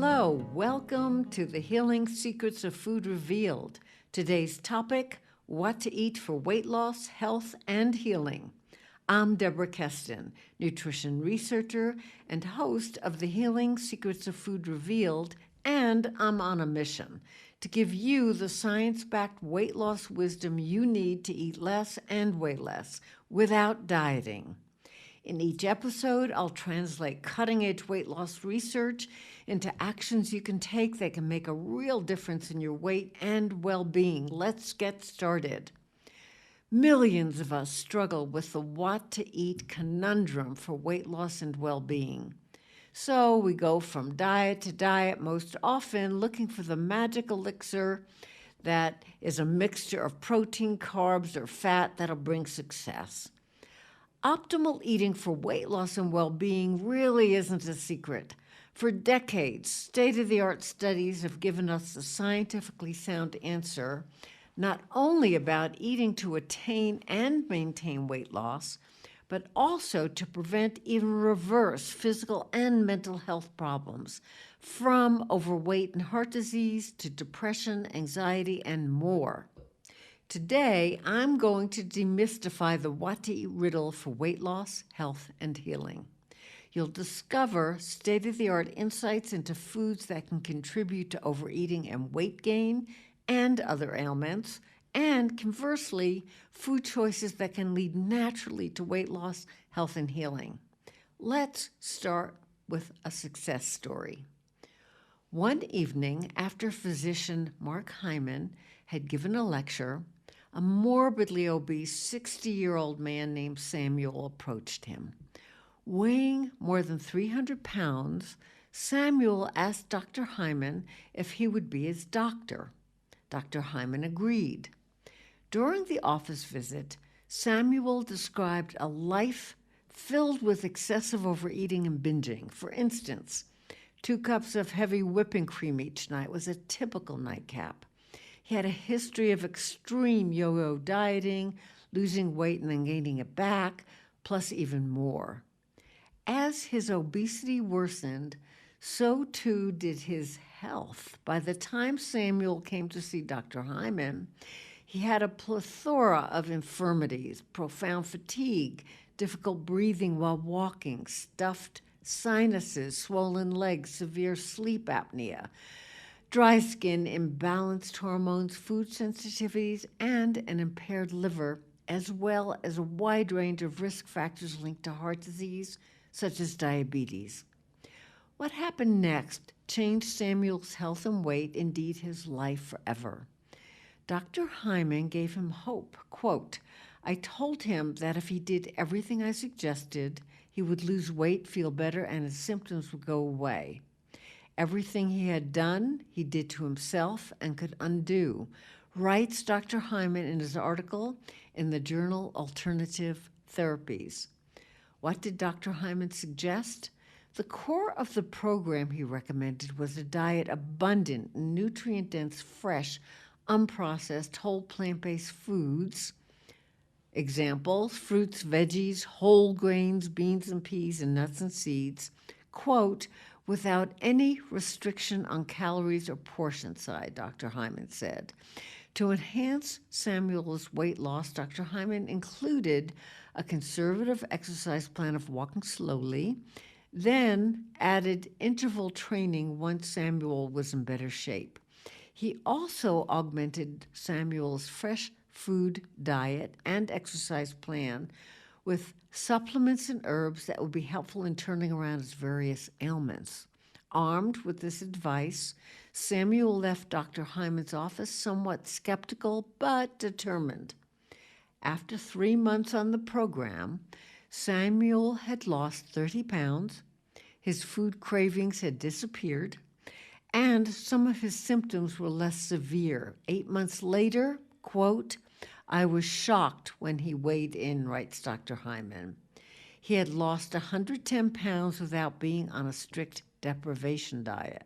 Hello, welcome to the Healing Secrets of Food Revealed. Today's topic, what to eat for weight loss, health, and healing. I'm Deborah Keston, nutrition researcher and host of the Healing Secrets of Food Revealed, and I'm on a mission to give you the science-backed weight loss wisdom you need to eat less and weigh less without dieting. In each episode, I'll translate cutting-edge weight loss research into actions you can take that can make a real difference in your weight and well-being. Let's get started. Millions of us struggle with the what to eat conundrum for weight loss and well-being. So we go from diet to diet, most often looking for the magic elixir that is a mixture of protein, carbs, or fat that'll bring success. Optimal eating for weight loss and well-being really isn't a secret. For decades, state-of-the-art studies have given us the scientifically sound answer, not only about eating to attain and maintain weight loss, but also to prevent, even reverse physical and mental health problems, from overweight and heart disease to depression, anxiety, and more. Today, I'm going to demystify the what to eat riddle for weight loss, health, and healing. You'll discover state-of-the-art insights into foods that can contribute to overeating and weight gain and other ailments, and conversely, food choices that can lead naturally to weight loss, health, and healing. Let's start with a success story. One evening, after physician Mark Hyman had given a lecture, a morbidly obese 60-year-old man named Samuel approached him. Weighing more than 300 pounds, Samuel asked Dr. Hyman if he would be his doctor. Dr. Hyman agreed. During the office visit, Samuel described a life filled with excessive overeating and binging. For instance, 2 cups of heavy whipping cream each night was a typical nightcap. He had a history of extreme yo-yo dieting, losing weight and then gaining it back, plus even more. As his obesity worsened, so too did his health. By the time Samuel came to see Dr. Hyman, he had a plethora of infirmities, profound fatigue, difficult breathing while walking, stuffed sinuses, swollen legs, severe sleep apnea, dry skin, imbalanced hormones, food sensitivities, and an impaired liver, as well as a wide range of risk factors linked to heart disease, such as diabetes. What happened next changed Samuel's health and weight, indeed his life forever. Dr. Hyman gave him hope. Quote, "I told him that if he did everything I suggested, he would lose weight, feel better, and his symptoms would go away. Everything he had done, he did to himself and could undo," writes Dr. Hyman in his article in the journal Alternative Therapies. What did Dr. Hyman suggest? The core of the program he recommended was a diet abundant, nutrient-dense, fresh, unprocessed, whole plant-based foods. Examples, fruits, veggies, whole grains, beans and peas, and nuts and seeds. Quote, "without any restriction on calories or portion size," Dr. Hyman said. To enhance Samuel's weight loss, Dr. Hyman included a conservative exercise plan of walking slowly, then added interval training once Samuel was in better shape. He also augmented Samuel's fresh food diet and exercise plan with supplements and herbs that would be helpful in turning around his various ailments. Armed with this advice, Samuel left Dr. Hyman's office somewhat skeptical but determined. After 3 months on the program, Samuel had lost 30 pounds, his food cravings had disappeared, and some of his symptoms were less severe. 8 months later, quote, "I was shocked when he weighed in," writes Dr. Hyman. He had lost 110 pounds without being on a strict deprivation diet.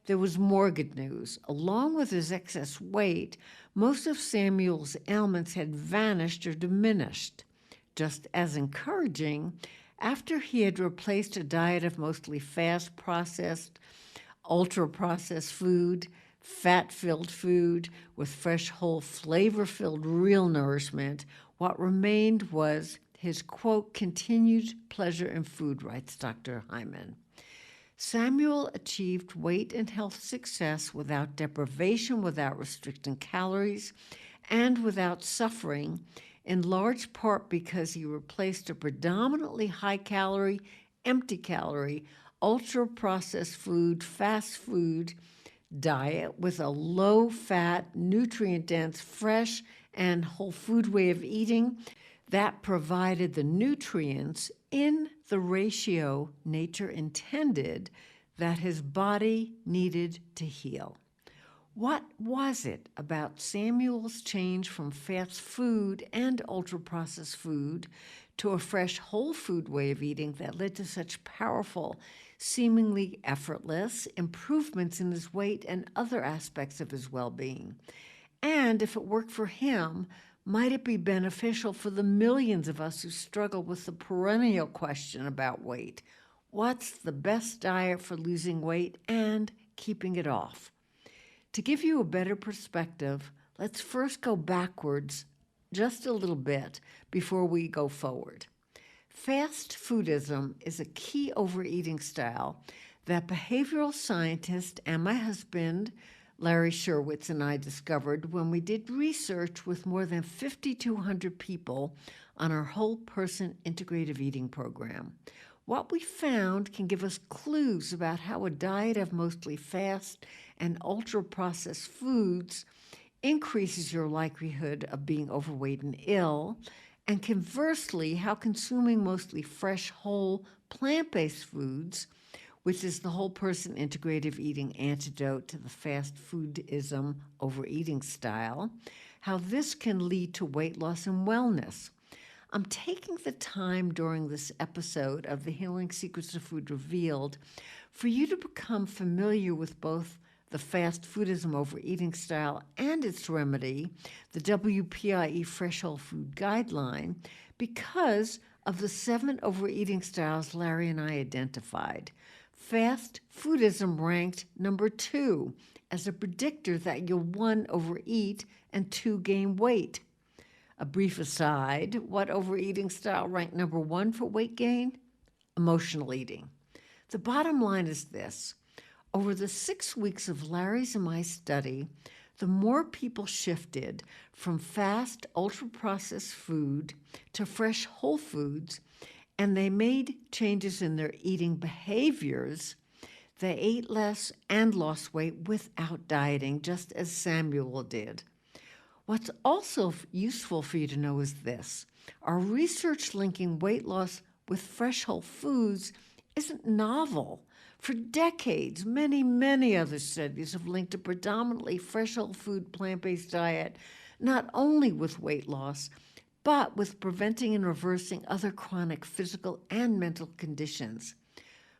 There was more good news. Along with his excess weight, most of Samuel's ailments had vanished or diminished. Just as encouraging, after he had replaced a diet of mostly fast, processed, ultra-processed food, fat-filled food with fresh, whole, flavor-filled real nourishment. What remained was his, quote, continued pleasure in food, writes Dr. Hyman. Samuel achieved weight and health success without deprivation, without restricting calories, and without suffering, in large part because he replaced a predominantly high-calorie, empty-calorie, ultra-processed food, fast food diet with a low-fat, nutrient-dense, fresh, and whole food way of eating that provided the nutrients in the ratio nature intended that his body needed to heal. What was it about Samuel's change from fast food and ultra-processed food to a fresh whole food way of eating that led to such powerful, seemingly effortless improvements in his weight and other aspects of his well-being? And if it worked for him, might it be beneficial for the millions of us who struggle with the perennial question about weight? What's the best diet for losing weight and keeping it off? To give you a better perspective, let's first go backwards just a little bit before we go forward. Fast foodism is a key overeating style that behavioral scientist and my husband, Larry Sherwitz, and I discovered when we did research with more than 5,200 people on our whole person integrative eating program. What we found can give us clues about how a diet of mostly fast and ultra-processed foods increases your likelihood of being overweight and ill, and conversely, how consuming mostly fresh, whole, plant-based foods, which is the whole person integrative eating antidote to the fast foodism overeating style, how this can lead to weight loss and wellness. I'm taking the time during this episode of the Healing Secrets of Food Revealed for you to become familiar with both the fast foodism overeating style and its remedy, the WPIE Fresh Whole Food Guideline, because of the 7 overeating styles Larry and I identified. Fast foodism ranked number 2 as a predictor that you'll 1, overeat, and 2, gain weight. A brief aside, what overeating style ranked number 1 for weight gain? Emotional eating. The bottom line is this. Over the 6 weeks of Larry's and my study, the more people shifted from fast, ultra-processed food to fresh whole foods, and they made changes in their eating behaviors, they ate less and lost weight without dieting, just as Samuel did. What's also useful for you to know is this. Our research linking weight loss with fresh whole foods isn't novel. For decades, many other studies have linked a predominantly fresh whole food plant-based diet not only with weight loss, but with preventing and reversing other chronic physical and mental conditions.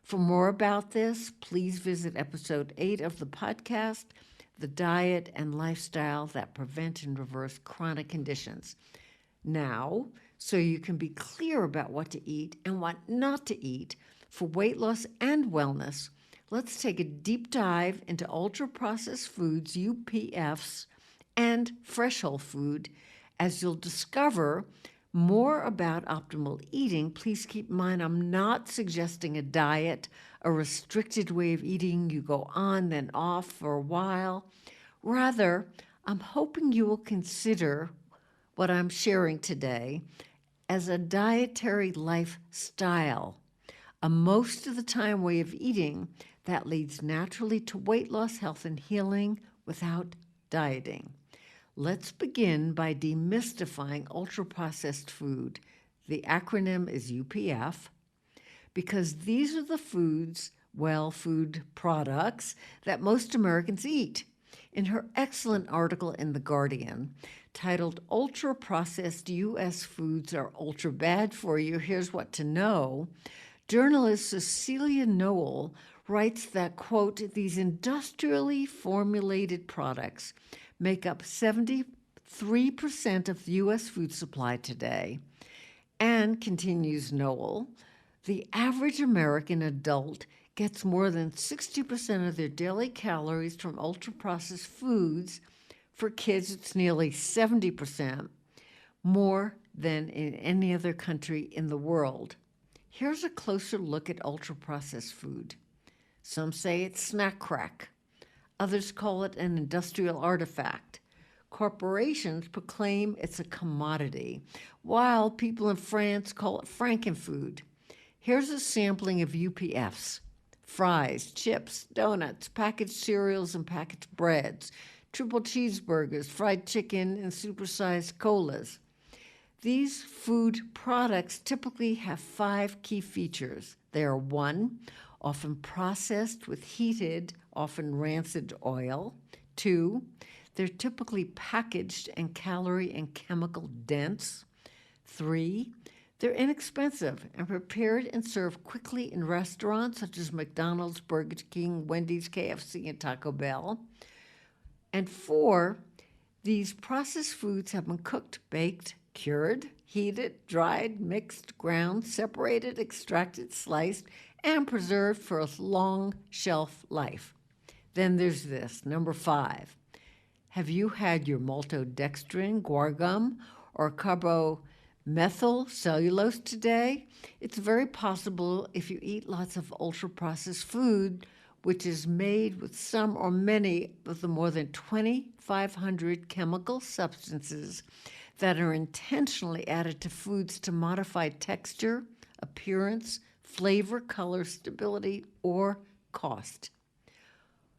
For more about this, please visit episode 8 of the podcast, The Diet and Lifestyle That Prevent and Reverse Chronic Conditions. Now, so you can be clear about what to eat and what not to eat for weight loss and wellness, let's take a deep dive into ultra-processed foods, UPFs, and fresh whole food. As you'll discover more about optimal eating, please keep in mind I'm not suggesting a diet, a restricted way of eating you go on then off for a while. Rather, I'm hoping you will consider what I'm sharing today as a dietary lifestyle, a most of the time way of eating that leads naturally to weight loss, health, and healing without dieting. Let's begin by demystifying ultra-processed food. The acronym is UPF, because these are the food products that most Americans eat. In her excellent article in The Guardian, titled Ultra-Processed U.S. Foods Are Ultra Bad for You, Here's What to Know, journalist Cecilia Noel writes that, quote, these industrially formulated products make up 73% of the U.S. food supply today. And, continues Noel, the average American adult gets more than 60% of their daily calories from ultra-processed foods. For kids, it's nearly 70%, more than in any other country in the world. Here's a closer look at ultra-processed food. Some say it's snack crack. Others call it an industrial artifact. Corporations proclaim it's a commodity, while people in France call it frankenfood. Here's a sampling of UPFs: fries, chips, donuts, packaged cereals and packaged breads, triple cheeseburgers, fried chicken, and supersized colas. These food products typically have 5 key features. They are: 1, often processed with heated, often rancid oil. 2, they're typically packaged and calorie and chemical dense. 3, they're inexpensive and prepared and served quickly in restaurants such as McDonald's, Burger King, Wendy's, KFC, and Taco Bell. And 4, these processed foods have been cooked, baked, cured, heated, dried, mixed, ground, separated, extracted, sliced, and preserved for a long shelf life. Then there's this, number 5. Have you had your maltodextrin, guar gum, or carbomethyl cellulose today? It's very possible if you eat lots of ultra-processed food, which is made with some or many of the more than 2,500 chemical substances that are intentionally added to foods to modify texture, appearance, flavor, color, stability, or cost.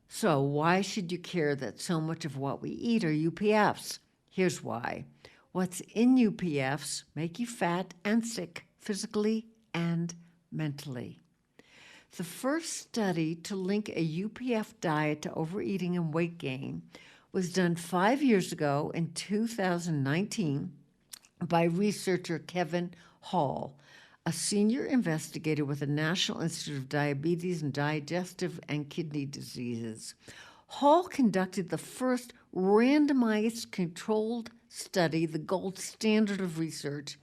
So why should you care that so much of what we eat are UPFs? Here's why. What's in UPFs make you fat and sick physically and mentally. The first study to link a UPF diet to overeating and weight gain was done 5 years ago in 2019 by researcher Kevin Hall, a senior investigator with the National Institute of Diabetes and Digestive and Kidney Diseases. Hall conducted the first randomized controlled study, the gold standard of research,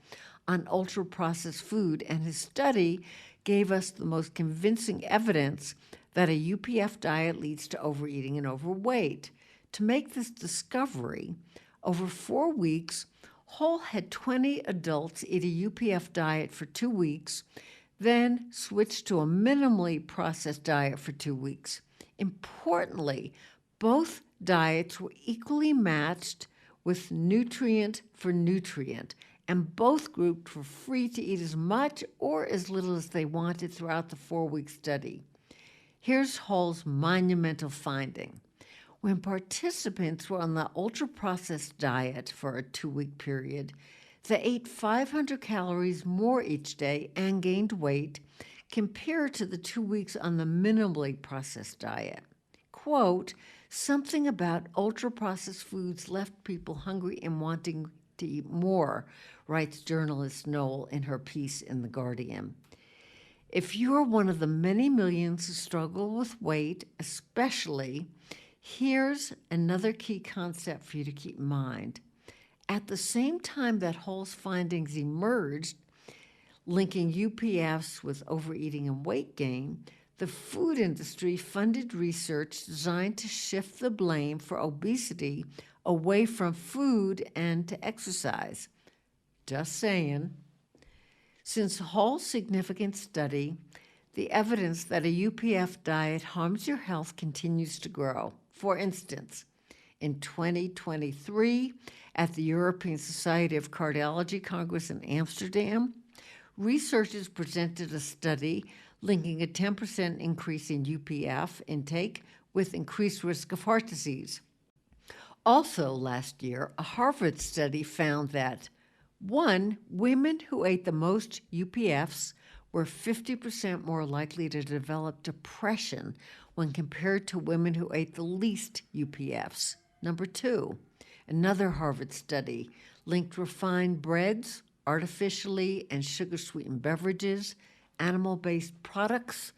on ultra-processed food, and his study gave us the most convincing evidence that a UPF diet leads to overeating and overweight. To make this discovery, over 4 weeks, Hall had 20 adults eat a UPF diet for 2 weeks, then switched to a minimally processed diet for 2 weeks. Importantly, both diets were equally matched with nutrient for nutrient, and both groups were free to eat as much or as little as they wanted throughout the 4-week study. Here's Hall's monumental finding. When participants were on the ultra-processed diet for a 2-week period, they ate 500 calories more each day and gained weight compared to the 2 weeks on the minimally processed diet. Quote, something about ultra-processed foods left people hungry and wanting to eat more, writes journalist Noel in her piece in The Guardian. If you are one of the many millions who struggle with weight, especially, here's another key concept for you to keep in mind. At the same time that Hall's findings emerged, linking UPFs with overeating and weight gain, the food industry funded research designed to shift the blame for obesity away from food and to exercise. Just saying. Since Hall's significant study, the evidence that a UPF diet harms your health continues to grow. For instance, in 2023, at the European Society of Cardiology Congress in Amsterdam, researchers presented a study linking a 10% increase in UPF intake with increased risk of heart disease. Also last year, a Harvard study found that 1, women who ate the most UPFs were 50% more likely to develop depression when compared to women who ate the least UPFs. Number 2, another Harvard study linked refined breads, artificially and sugar-sweetened beverages, animal-based products,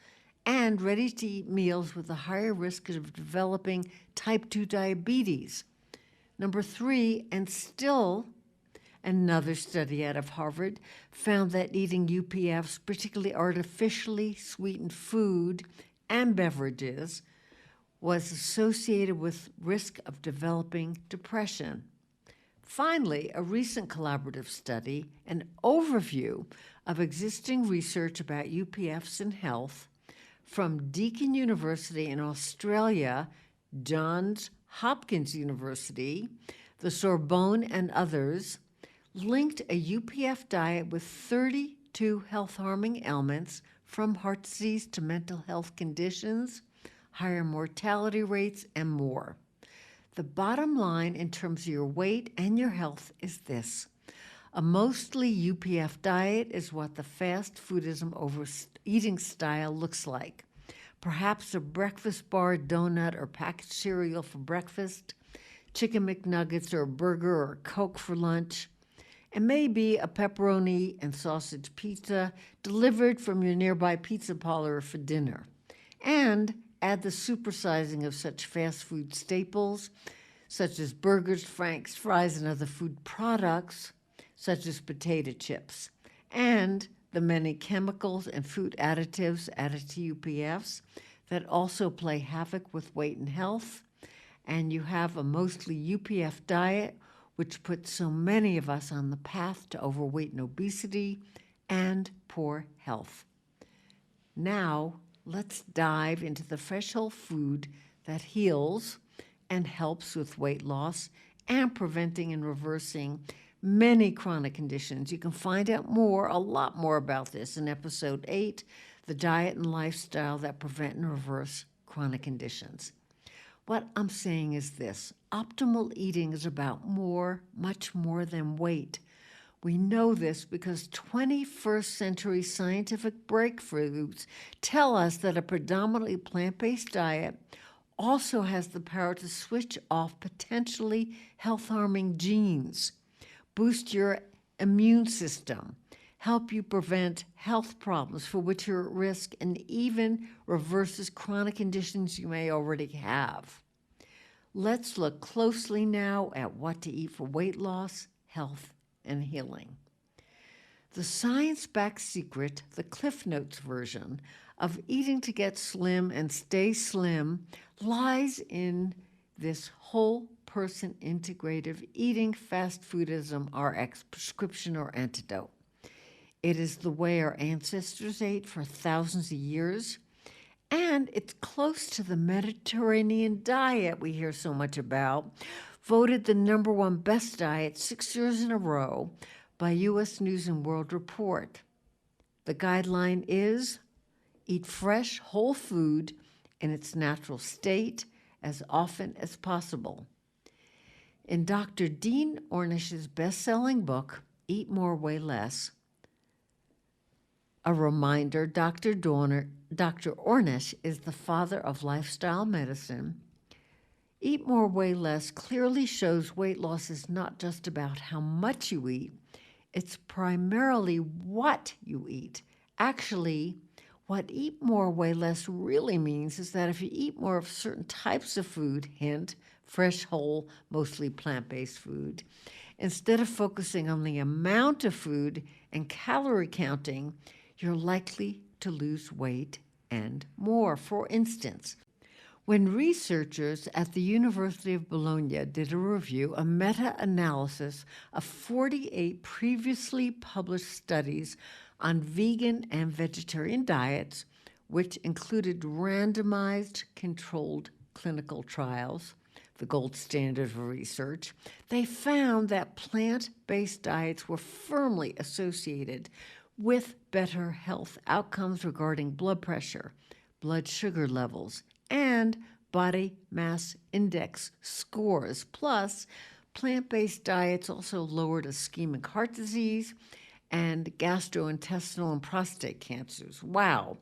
and ready-to-eat meals with a higher risk of developing type 2 diabetes. Number 3, and still Another study out of Harvard found that eating UPFs, particularly artificially sweetened food and beverages, was associated with risk of developing depression. Finally, a recent collaborative study, an overview of existing research about UPFs and health from Deakin University in Australia, Johns Hopkins University, the Sorbonne, and others, linked a UPF diet with 32 health-harming ailments, from heart disease to mental health conditions, higher mortality rates, and more. The bottom line in terms of your weight and your health is this. A mostly UPF diet is what the fast foodism overeating style looks like. Perhaps a breakfast bar, donut, or packaged cereal for breakfast, chicken McNuggets or a burger or a Coke for lunch, and maybe a pepperoni and sausage pizza delivered from your nearby pizza parlor for dinner. And add the supersizing of such fast food staples, such as burgers, franks, fries, and other food products, such as potato chips, and the many chemicals and food additives added to UPFs that also play havoc with weight and health. And you have a mostly UPF diet, which puts so many of us on the path to overweight and obesity and poor health. Now, let's dive into the fresh whole food that heals and helps with weight loss and preventing and reversing many chronic conditions. You can find out a lot more about this in episode 8, The Diet and Lifestyle That Prevent and Reverse Chronic Conditions. What I'm saying is this: optimal eating is about much more than weight. We know this because 21st century scientific breakthroughs tell us that a predominantly plant-based diet also has the power to switch off potentially health-harming genes, boost your immune system, help you prevent health problems for which you're at risk, and even reverses chronic conditions you may already have. Let's look closely now at what to eat for weight loss, health, and healing. The science-backed secret, the Cliff Notes version, of eating to get slim and stay slim lies in this whole person integrative eating fast foodism, RX prescription or antidote. It is the way our ancestors ate for thousands of years, and it's close to the Mediterranean diet we hear so much about, voted the #1 best diet 6 years in a row by U.S. News & World Report. The guideline is eat fresh, whole food in its natural state as often as possible. In Dr. Dean Ornish's best-selling book, Eat More, Weigh Less, a reminder, Dr. Ornish is the father of lifestyle medicine. Eat More, Weigh Less clearly shows weight loss is not just about how much you eat, it's primarily what you eat. Actually, what eat more, weigh less really means is that if you eat more of certain types of food, hint, fresh, whole, mostly plant-based food, instead of focusing on the amount of food and calorie counting, you're likely to lose weight and more. For instance, when researchers at the University of Bologna did a review, a meta-analysis of 48 previously published studies on vegan and vegetarian diets, which included randomized controlled clinical trials, the gold standard of research, they found that plant-based diets were firmly associated with better health outcomes regarding blood pressure, blood sugar levels, and body mass index scores. Plus, plant-based diets also lowered ischemic heart disease and gastrointestinal and prostate cancers. Wow!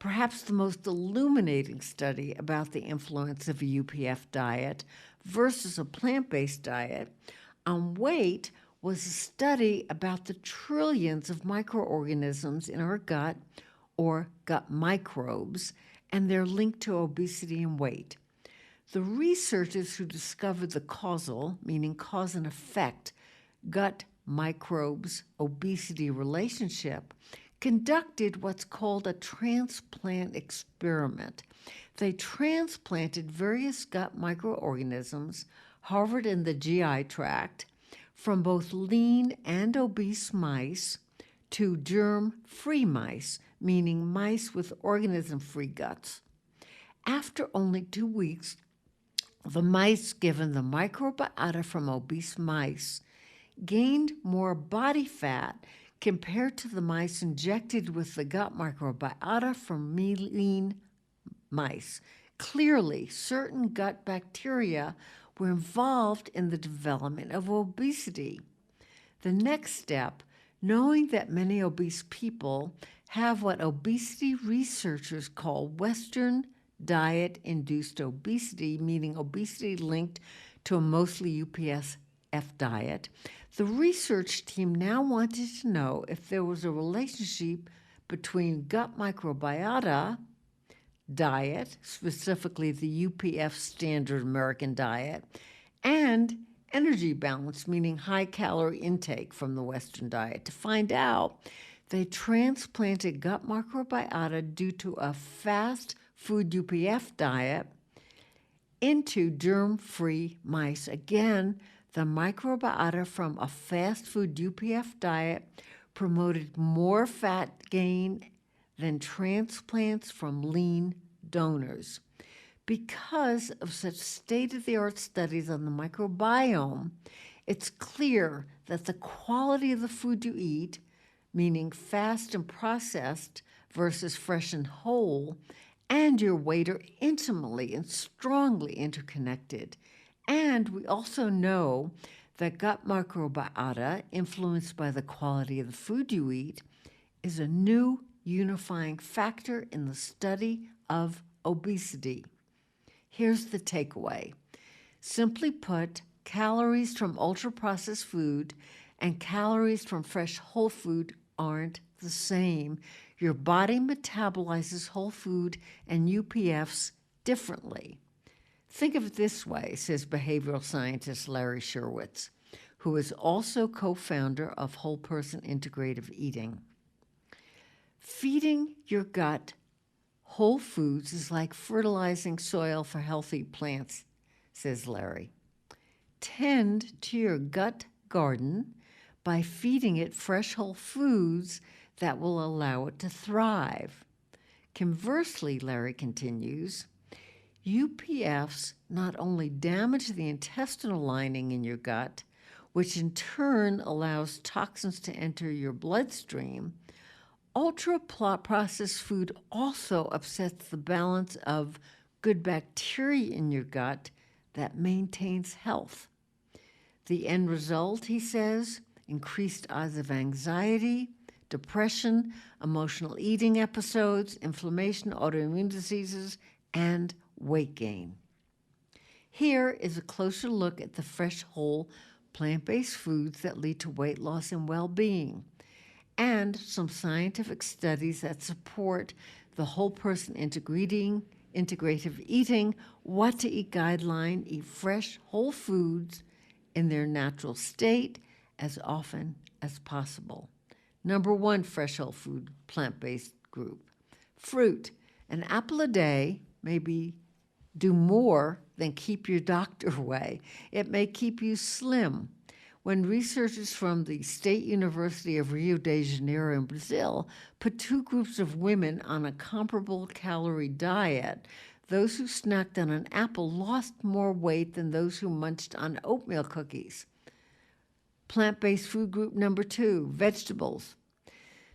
Perhaps the most illuminating study about the influence of a UPF diet versus a plant-based diet on weight was a study about the trillions of microorganisms in our gut, or gut microbes, and their link to obesity and weight. The researchers who discovered the causal, meaning cause and effect, gut microbes obesity relationship, conducted what's called a transplant experiment. They transplanted various gut microorganisms harbored in the GI tract from both lean and obese mice to germ-free mice, meaning mice with organism-free guts. After only 2 weeks, the mice given the microbiota from obese mice gained more body fat compared to the mice injected with the gut microbiota from lean mice. Clearly, certain gut bacteria were involved in the development of obesity. The next step, knowing that many obese people have what obesity researchers call Western diet-induced obesity, meaning obesity linked to a mostly UPSF diet, the research team now wanted to know if there was a relationship between gut microbiota diet, specifically the UPF standard American diet, and energy balance, meaning high-calorie intake from the Western diet. To find out, they transplanted gut microbiota due to a fast food UPF diet into germ-free mice. Again, the microbiota from a fast food UPF diet promoted more fat gain than transplants from lean donors. Because of such state-of-the-art studies on the microbiome, it's clear that the quality of the food you eat, meaning fast and processed versus fresh and whole, and your weight are intimately and strongly interconnected. And we also know that gut microbiota, influenced by the quality of the food you eat, is a new unifying factor in the study of obesity. Here's the takeaway. Simply put, calories from ultra-processed food and calories from fresh whole food aren't the same. Your body metabolizes whole food and UPFs differently. Think of it this way, says behavioral scientist Larry Sherwitz, who is also co-founder of Whole Person Integrative Eating. Feeding your gut whole foods is like fertilizing soil for healthy plants, says Larry. Tend to your gut garden by feeding it fresh whole foods that will allow it to thrive. Conversely, Larry continues, UPFs not only damage the intestinal lining in your gut, which in turn allows toxins to enter your bloodstream, ultra-processed food also upsets the balance of good bacteria in your gut that maintains health. The end result, he says, increased odds of anxiety, depression, emotional eating episodes, inflammation, autoimmune diseases, and weight gain. Here is a closer look at the fresh, whole, plant-based foods that lead to weight loss and well-being, and some scientific studies that support the whole person integrative eating, what to eat guideline, eat fresh, whole foods in their natural state as often as possible. Number 1 fresh whole food plant-based group. Fruit. An apple a day maybe do more than keep your doctor away. It may keep you slim. When researchers from the State University of Rio de Janeiro in Brazil put 2 groups of women on a comparable calorie diet, those who snacked on an apple lost more weight than those who munched on oatmeal cookies. Plant-based food group number 2, vegetables.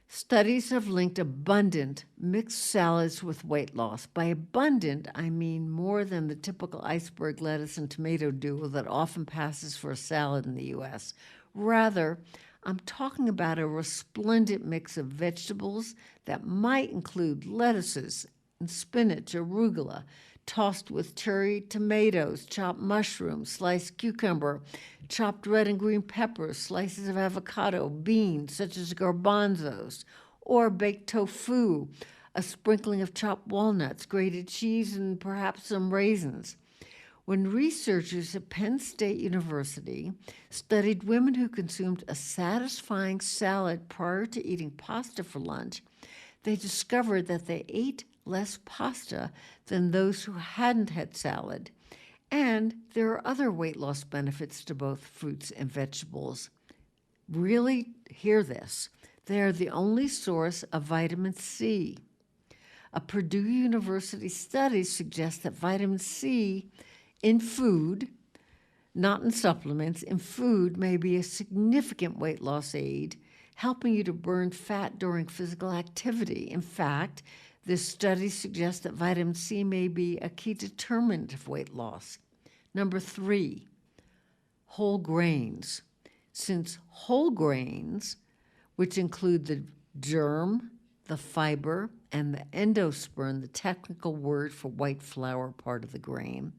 Studies have linked abundant mixed salads with weight loss. By abundant, I mean more than the typical iceberg lettuce and tomato duo that often passes for a salad in the U.S. Rather, I'm talking about a resplendent mix of vegetables that might include lettuces and spinach, arugula, tossed with cherry tomatoes, chopped mushrooms, sliced cucumber, chopped red and green peppers, slices of avocado, beans such as garbanzos, or baked tofu, a sprinkling of chopped walnuts, grated cheese, and perhaps some raisins. when researchers at Penn State University studied women who consumed a satisfying salad prior to eating pasta for lunch, they discovered that they ate less pasta than those who hadn't had salad. And there are other weight loss benefits to both fruits and vegetables. Really hear this. They are the only source of vitamin C. A Purdue University study suggests that vitamin C in food, not in supplements, in food may be a significant weight loss aid, helping you to burn fat during physical activity. In fact, this study suggests that vitamin C may be a key determinant of weight loss. Number 3, whole grains. Since whole grains, which include the germ, the fiber, and the endosperm, the technical word for white flour part of the grain,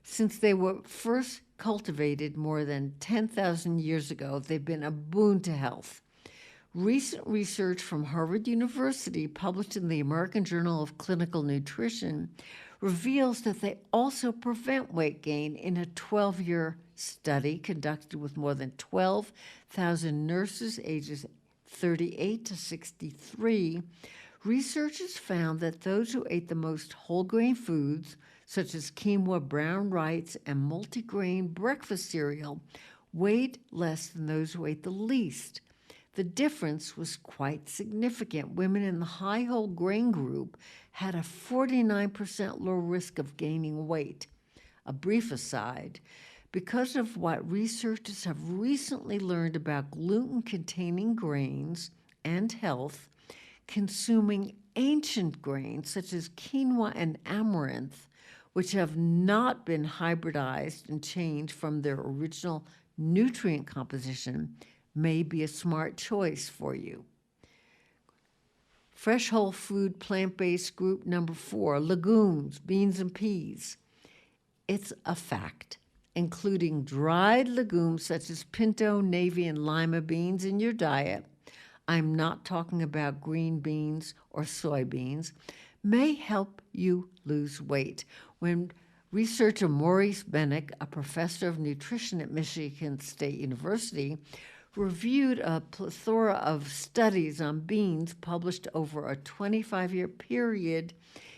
since they were first cultivated more than 10,000 years ago, they've been a boon to health. Recent research from Harvard University, published in the American Journal of Clinical Nutrition, reveals that they also prevent weight gain in a 12-year study conducted with more than 12,000 nurses ages 38 to 63. Researchers found that those who ate the most whole grain foods, such as quinoa, brown rice, and multigrain breakfast cereal, weighed less than those who ate the least. The difference was quite significant. Women in the high whole grain group had a 49% lower risk of gaining weight. A brief aside, because of what researchers have recently learned about gluten-containing grains and health, consuming ancient grains such as quinoa and amaranth, which have not been hybridized and changed from their original nutrient composition, may be a smart choice for you. Fresh whole food plant-based group number 4, legumes, beans, and peas. It's a fact, including dried legumes such as pinto, navy, and lima beans in your diet, I'm not talking about green beans or soybeans, may help you lose weight. When researcher Maurice Bennick, a professor of nutrition at Michigan State University, reviewed a plethora of studies on beans published over a 25-year period,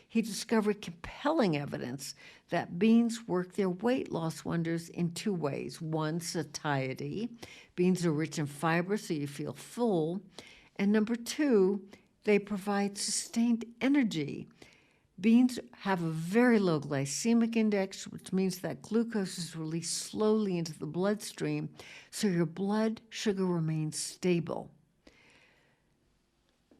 he discovered compelling evidence that beans work their weight loss wonders in 2 ways. One, satiety. Beans are rich in fiber, so you feel full. And number 2, they provide sustained energy. Beans have a very low glycemic index, which means that glucose is released slowly into the bloodstream, so your blood sugar remains stable.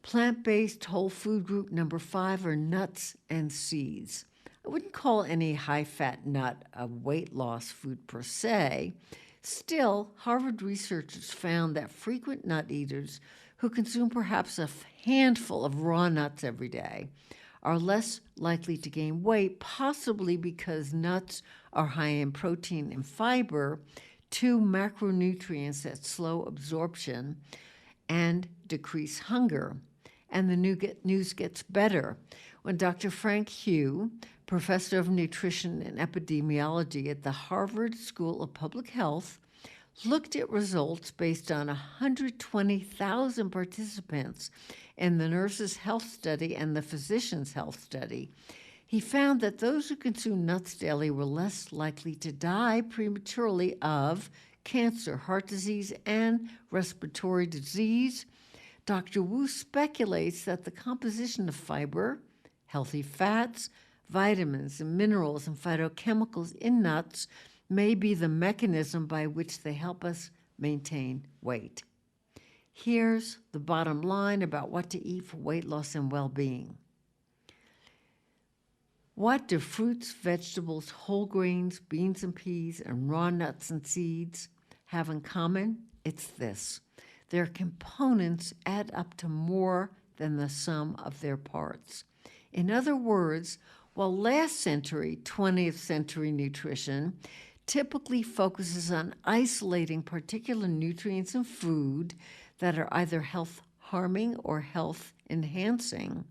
Plant-based whole food group number 5 are nuts and seeds. I wouldn't call any high-fat nut a weight loss food per se. Still, Harvard researchers found that frequent nut eaters who consume perhaps a handful of raw nuts every day are less likely to gain weight, possibly because nuts are high in protein and fiber, 2 macronutrients that slow absorption and decrease hunger. And the news gets better. When Dr. Frank Hugh, professor of nutrition and epidemiology at the Harvard School of Public Health, looked at results based on 120,000 participants in the nurses' health study and the physicians' health study, he found that those who consumed nuts daily were less likely to die prematurely of cancer, heart disease, and respiratory disease. Dr. Wu speculates that the composition of fiber, healthy fats, vitamins and minerals and phytochemicals in nuts may be the mechanism by which they help us maintain weight. Here's the bottom line about what to eat for weight loss and well-being. What do fruits, vegetables, whole grains, beans and peas, and raw nuts and seeds have in common? It's this. Their components add up to more than the sum of their parts. In other words, while last century, 20th century nutrition typically focuses on isolating particular nutrients in food that are either health-harming or health-enhancing,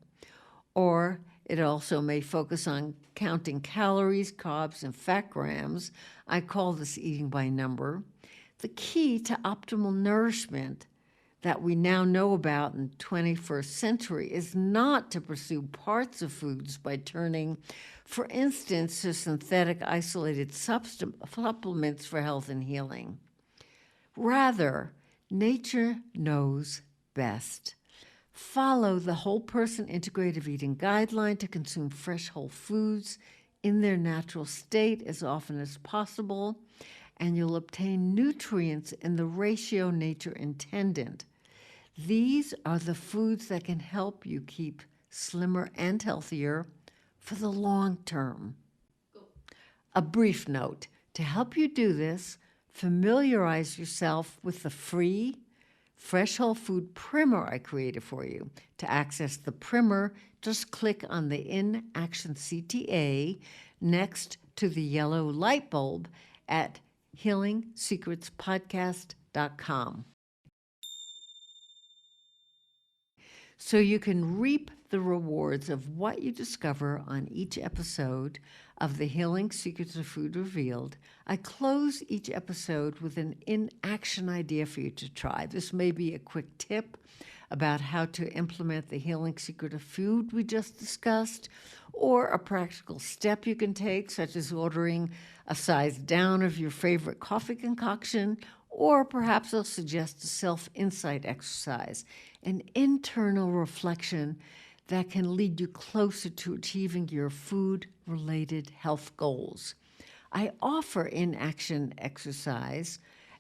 or It also may focus on counting calories, carbs, and fat grams. I call this eating by number. The key to optimal nourishment that we now know about in the 21st century is not to pursue parts of foods by turning, for instance, to synthetic isolated supplements for health and healing. Rather, nature knows best. Follow the whole person integrative eating guideline to consume fresh whole foods in their natural state as often as possible, and you'll obtain nutrients in the ratio nature intended. These are the foods that can help you keep slimmer and healthier for the long term. A brief note: to help you do this, familiarize yourself with the free fresh whole food primer I created for you. To access the primer, just click on the In Action CTA next to the yellow light bulb at healingsecretspodcast.com. So you can reap the rewards of what you discover on each episode of the Healing Secrets of Food Revealed. I close each episode with an in-action idea for you to try. This may be a quick tip about how to implement the healing secret of food we just discussed, or a practical step you can take, such as ordering a size down of your favorite coffee concoction, or perhaps I'll suggest a self-insight exercise, an internal reflection that can lead you closer to achieving your food-related health goals. I offer in-action exercise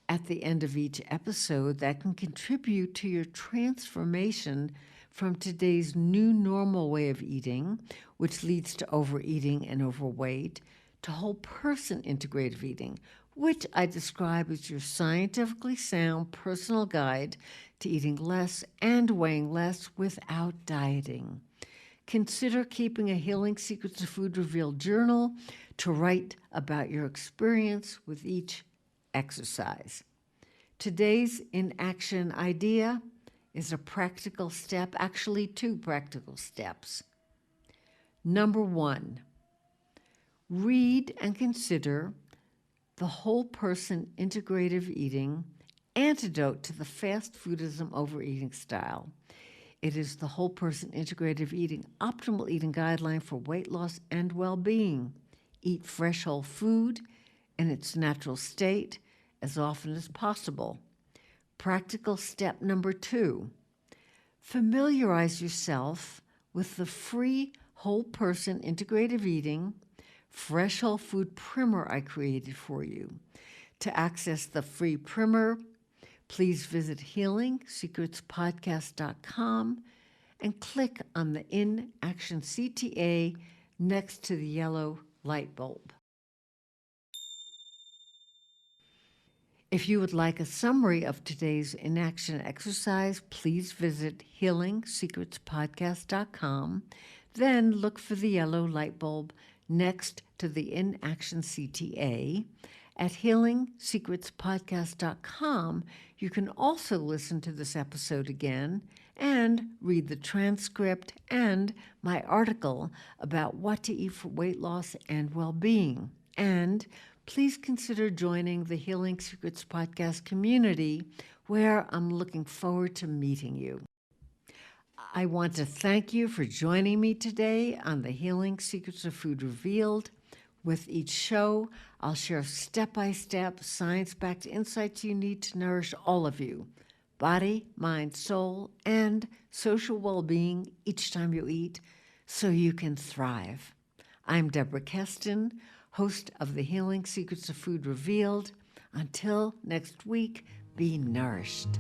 at the end of each episode that can contribute to your transformation from today's new normal way of eating, which leads to overeating and overweight, to whole person integrative eating, which I describe as your scientifically sound personal guide to eating less and weighing less without dieting. Consider keeping a Healing Secrets of Food Revealed journal to write about your experience with each exercise. Today's in-action idea is a practical step, actually 2 practical steps. Number 1, read and consider The Whole Person Integrative Eating Antidote to the Fast Foodism Overeating Style. It is the Whole Person Integrative Eating Optimal Eating Guideline for Weight Loss and Well-Being. Eat fresh whole food in its natural state as often as possible. Practical step number 2, familiarize yourself with the free Whole Person Integrative Eating Fresh Whole Food Primer I created for you. To access the free primer, please visit healingsecretspodcast.com and click on the In Action CTA next to the yellow light bulb. If you would like a summary of today's in-action exercise, please visit healingsecretspodcast.com. Then look for the yellow light bulb next to the in-action CTA. At healingsecretspodcast.com, you can also listen to this episode again and read the transcript and my article about what to eat for weight loss and well-being. And please consider joining the Healing Secrets Podcast community, where I'm looking forward to meeting you. I want to thank you for joining me today on the Healing Secrets of Food Revealed. With each show, I'll share step-by-step, science-backed insights you need to nourish all of you, body, mind, soul, and social well-being each time you eat, so you can thrive. I'm Deborah Keston, host of the Healing Secrets of Food Revealed. Until next week, be nourished.